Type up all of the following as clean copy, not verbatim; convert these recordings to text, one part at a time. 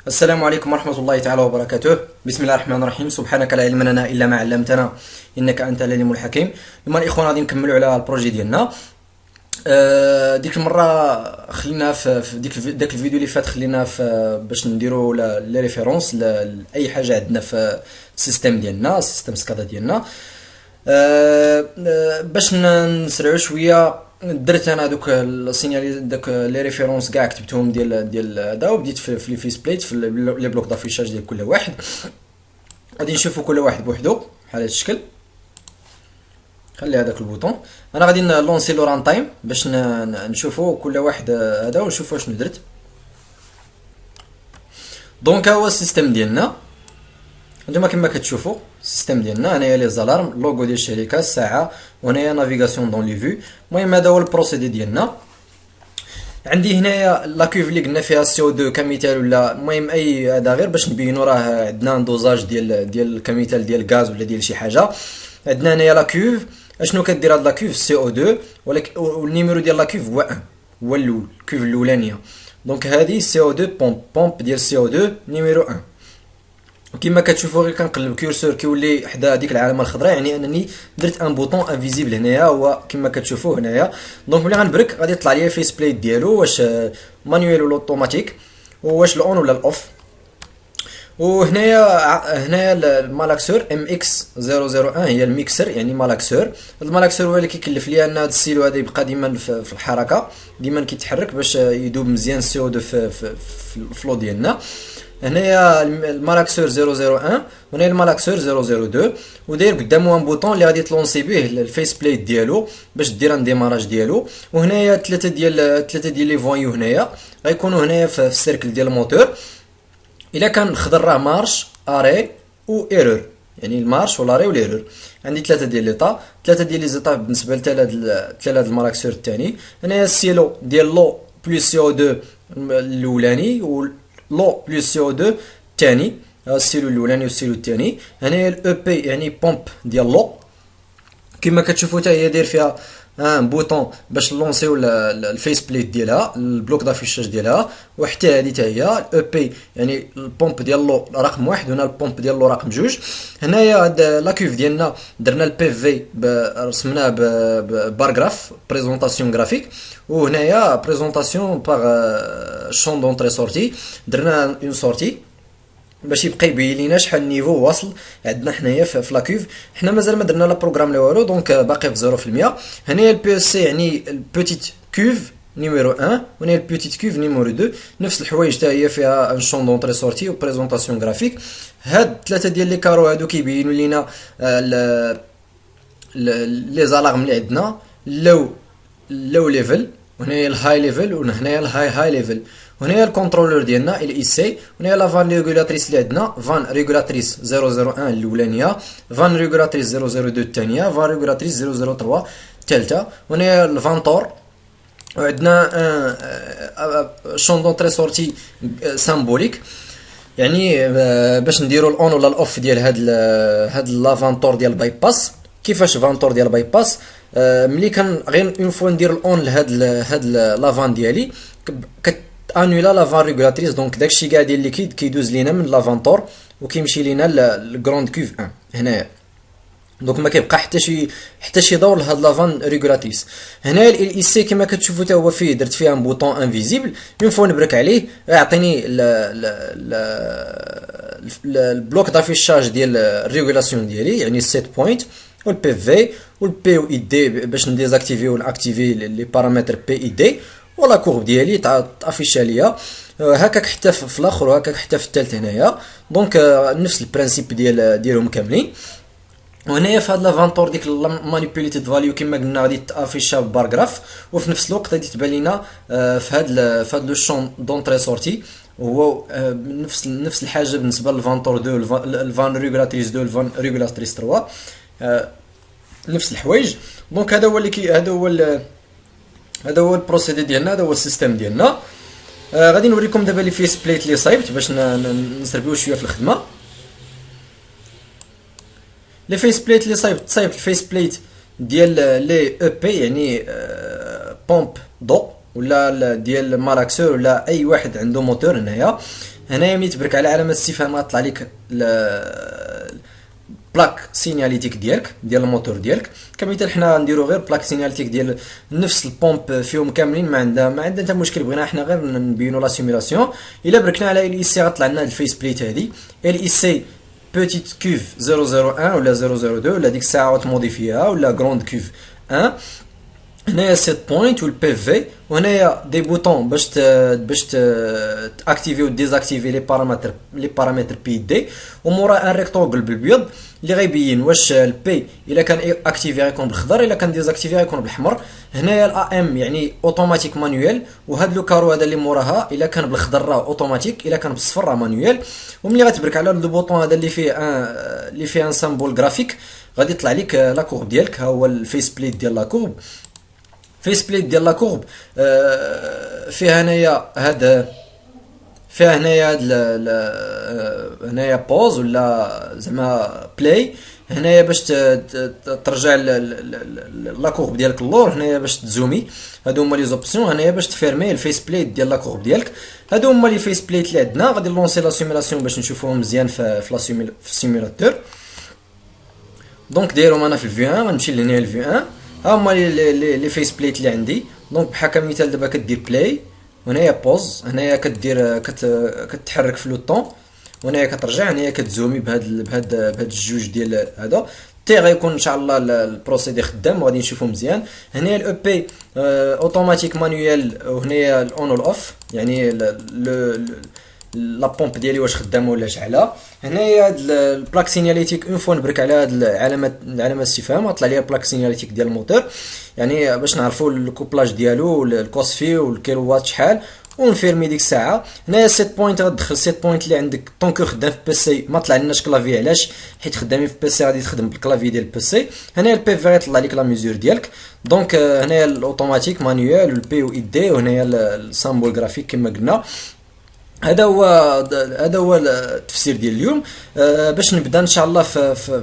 السلام عليكم ورحمة الله تعالى وبركاته. بسم الله الرحمن الرحيم. سبحانك لا علم لنا إلا ما علمتنا إنك أنت العليم الحكيم. اليوم الإخوان غادي نكملوا على البروجي ديالنا. ديك المرة خلينا في داك الفيديو اللي فات خلينا في باش نديروا لي ريفيرونس لأي حاجة عندنا في السيستم ديالنا، السيستم سكادا ديالنا. باش نسرعوا شوية درت انا دوك السينيالي داك لي ريفيرونس كاع كتبتهم ديال هذا، وبديت في لي فيس بليت في لي بلوك دافيشاج ديال كل واحد. غادي نشوفوا كل واحد بوحدو بحال هذا الشكل. خلي هذاك البوطون، انا غادي نلونسي لو ران تايم باش نشوفوا كل واحد هذا ونشوفوا شنو درت. دونك ها هو السيستم ديالنا، نتوما كما كتشوفوا السيستم ديالنا. هنايا لي زالارم، لوغو ديال الشركه، الساعه، وهنايا نافيغاسيون دون لي فيو. المهم هذا هو البروسيدي ديالنا. عندي هنايا لا كيف اللي قلنا فيها سي او 2 كمثال، ولا المهم اي هذا غير باش نبينوا راه عندنا دوزاج ديال كمثال ديال غاز ولا ديال شي حاجه. عندنا هنايا لا كيف، اشنو كدير هاد لا كيف؟ سي او 2، ولكن والنيميرو ديال لا كيف هو 1، هو الاول، الكيف الاولانيه. دونك هذه سي او 2 بومب ديال سي او 2 نيميرو 1. كما كتشوفوا غير كنقلب كيورسور كيولي حدا هذيك العلامه الخضراء، يعني انني درت ان بوطون انفيزيبل هنايا، هو كما كتشوفوا هنايا. دونك ملي غنبرك غادي يطلع لي فيس بليت ديالو، واش مانيوال ولا اوتوماتيك، واش الاون ولا الاوف. وهنايا المالاكسور ام اكس 001 هي الميكسر، يعني مالاكسور. هذا المالاكسور هو اللي كيكلف ليا ان هذا السيلو هذا يبقى ديما في الحركه، ديما كيتحرك باش يذوب مزيان السي او 2 في الفلو ديالنا. هنايا المالاكسور 001 وهنايا المالاكسور 002، وداير قدامو ان بوطون اللي غادي تلونسي به الفيس بليت ديالو باش دير ان ديماراج ديالو. وهنايا ثلاثه ديال لي فويو هنايا غيكونوا هنايا في السيركل ديال الموتور. الا كان الخضر راه مارش، اري و ايرور، يعني المارش والاري والايرور. عندي ثلاثه ديال ليطا، ثلاثه ديال لي زيطا بالنسبه لهاد المالاكسور الثاني. هنايا السيلو ديال لو بلس سي او 2 الاولاني، و لو بلس سي او 2 الثاني، السيلو الاولاني والسيلو الثاني. هنايا الاو بي يعني بومب ديال لو، كما كتشوفوا حتى هي داير فيها ان بوطون باش نلونسيو الفيس بليت ديالها، البلوك دافيشاج ديالها. وحتى هذه حتى هي الاو بي يعني البومب ديال لو رقم 1، وهنا البومب ديال لو رقم 2. هنايا هاد لا كيف ديالنا درنا البي في رسمناه بارغراف بريزونطاسيون غرافيك، وهنايا بريزونطاسيون باغ شون دونطري سورتي. درنا اون سورتي باش يبقى يبين لينا شحال النيفو واصل عندنا حنايا في لاكيف. حنا مازال ما درنا لا بروغرام لا والو، دونك باقي في 0%. هنايا البي اس سي يعني البوتيت كيف نيميرو 1، وهنايا البوتيت كيف نيميرو 2. نفس الحوايج حتى هي فيها ان شون دونطري سورتي وبريزونطاسيون غرافيك. هاد ثلاثه ديال لي كارو هادو كيبينوا لينا لي زالارم اللي عندنا، لو ليفل، وهنايا الهاي ليفل، وهنايا الهاي ليفل. وهنايا الكونترولور ديالنا ال اي سي، وهنايا لا فان ريغولاتريس اللي عندنا، فان ريغولاتريس 001 الاولانيه، فان ريغولاتريس 002 الثانيه، فان ريغولاتريس 003 الثالثه. وهنايا الفانتور، وعندنا شون دونطري سورتي سامبوليك، يعني باش نديرو الاون ولا الاوف ديال هاد لافانتور ديال الباي باس. كيفاش فانتور ديال الباي باس؟ ملي كان غير اون فوا ندير الاون لهاد لافان ديالي انولا لا فان ريغولاتريس، دونك داكشي كاع ديال الليكيد كيدوز لينا من لافانتور وكيمشي لينا للغروند كيف 1 هنايا. دونك ما كيبقى حتى شي دور لهاد لافان ريغولاتريس. هنايا ال اي سي كما كتشوفوا حتى هو فيه درت فيه ان بوطون انفيزيبل، اون فوا نبرك عليه يعطيني البلوك دافيشاج ديال الريغولاسيون ديالي، يعني السيت بوينت والبي في والبي و اي دي باش نديزاكتيفي وناكتيفي لي بارامتر بي اي دي، ولا كورب ديالي تافيشا ليا هكاك حتى في الاخر، وهكاك حتى في الثالث هنايا. دونك نفس البرانسيپ ديالهم كاملين. وهنايا في هاد لافانتور ديك مانيبيوليتد فاليو كما قلنا غادي تافيشا بارغراف، وفي نفس الوقت غادي تبان لينا في هاد لو شون دونطري سورتي، هو نفس الحاجه بالنسبه للفانتور 2، الفان ريغولاتريس 2، الفان ريغولاتريس 3، نفس الحوايج. دونك هذا هو البروسيدي ديالنا، هذا هو السيستم ديالنا. غادي نوريكم دابا لي فيس بليت اللي صايبت باش نسربيو شويه في الخدمه. لي فيس بليت اللي صايبت الفيس بليت ديال لي او بي، يعني بومب دو ولا ديال مالاكسور ولا اي واحد عنده موتور هنايا. هنايا ملي تبرك على علامه الاستفهام غطلع لك بلاك سينياليتيك ديالك ديال الموتور ديالك. كمثال حنا نديرو غير بلاك سينياليتيك ديال نفس البومب فيهم كاملين، ما عندنا حتى مشكل، بغينا حنا غير نبينو لا سيمولاسيون. الا بركنا على ال اي سي غطلع لنا الفيس بليت هادي ال اي سي بوتيت كوف 001 ولا 002 ولا ديك الساعه تموديفيها ولا غروند كوف 1. هنايا سيت بوينت والبي في، وهنايا دي بوطون باش تاكتيفي و ديزاكتيفي لي بارامتر بي دي، ومورا ان ريكتونغل بالبيض اللي غيبين واش البي الا كان اكتيفي غيكون بالخضر، الا كان ديزاكتيفي غيكون بالاحمر. هنايا الا ام يعني اوتوماتيك مانيوال، وهاد لو كارو هذا اللي موراها الا كان بالخضر راه اوتوماتيك، الا كان بالصفر راه مانيوال. وملي غتبرك على لو بوطون هذا اللي فيه ان سامبول جرافيك غادي يطلع لك لا كورب ديالك، ها هو الفيس بليت ديال لا كورب. فيس بليت ديال لا كورب فيها هنايا هنايا بوز ولا زعما بلاي، هنايا باش ترجع لا كورب ديالك اللور، هنايا باش تزومي. هادو هما لي زوبسيون. هنايا باش تفيرمي الفيس بليت ديال لا كورب ديالك. هادو هما لي فيس بليت اللي عندنا. غادي نلونسي لا سيمولاسيون باش نشوفوهم مزيان في السيمولاتور. دونك دايرهم انا في الفي 1، غنمشي لهنا الفي 1. ها هما لي فيس بليت اللي عندي. دونك بحال كمثال دابا كدير بلاي، وهنايا بوز، هنايا كدير كتحرك في لو طون، وهنايا كترجع، هنايا كتزومي بهاد الجوج ديال هذا تي غيكون ان شاء الله البروسيدي خدام وغادي نشوفو مزيان. هنايا الاو بي اوتوماتيك مانيوال، وهنايا الاون والاوف يعني لا بومب ديالي واش خدامه ولا شعله. هنايا هاد البلاك سينياليتيك اون فوا نبرك على هاد علامه الاستفهام غطلع ليا البلاك سينياليتيك ديال الموتور، يعني باش نعرفوا الكوبلاج ديالو الكوسفي والكيلووات شحال، ونفيرمي ديك الساعه. هنايا سيت بوينت غتدخل سيت بوينت اللي عندك طونكو خدام في بيسي. ما طلع لناش كلافي، علاش؟ حيت خدامين في بيسي غادي تخدم بالكلافي ديال البيسي. هنايا البي في غيطلع لك لا ميزور ديالك. دونك هنايا الاوتوماتيك مانيوال والبي و اي دي، وهنايا السامبول جرافيك كما قلنا. هذا هو التفسير ديال اليوم. باش نبدا ان شاء الله في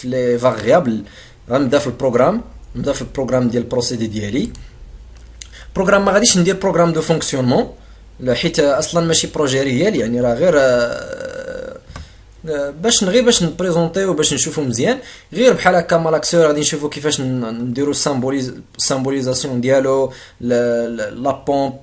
لي فاريابل. غنبدا في البروغرام ديال البروسيدي ديالي. بروغرام ما غاديش ندير بروغرام دو فونكسيونمون حيت اصلا ماشي بروجي ريال، يعني راه غير باش نبريزونطيو باش نشوفو مزيان. غير بحال هكا مالاكسور غادي نشوفو كيفاش نديرو السامبوليزاسيون ديالو، لا بومب،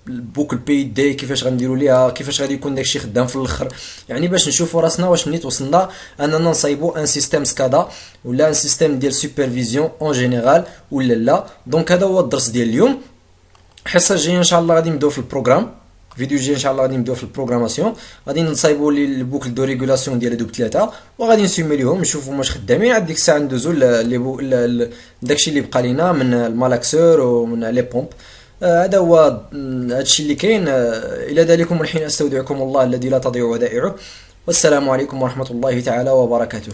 البوكل بي دي كيفاش غنديرو ليها، كيفاش غادي يكون داكشي خدام في الاخر، يعني باش نشوفو راسنا واش منيت وصلنا اننا نصايبو ان سيستيم سكادا ولا ان سيستيم ديال سوبرفيزيون اون جينيرال ولا لا. دونك هذا هو الدرس ديال اليوم. الحصه الجايه ان شاء الله غادي نبداو في البروغرام. فيديو جاي ان شاء الله غادي نبداو في البروغراماسيون، غادي نصايبوا لي البوكل دو ريغولاسيون ديال هادوك ثلاثه، وغادي نسيموليهم نشوفوا واش خدامين. عاد ديك الساعه ندوزو داكشي اللي بقى لينا من المالاكسور ومن لي بومب. هذا هو هادشي اللي كاين. الى ذلكم الحين استودعكم الله الذي لا تضيع ودائعه، والسلام عليكم ورحمه الله تعالى وبركاته.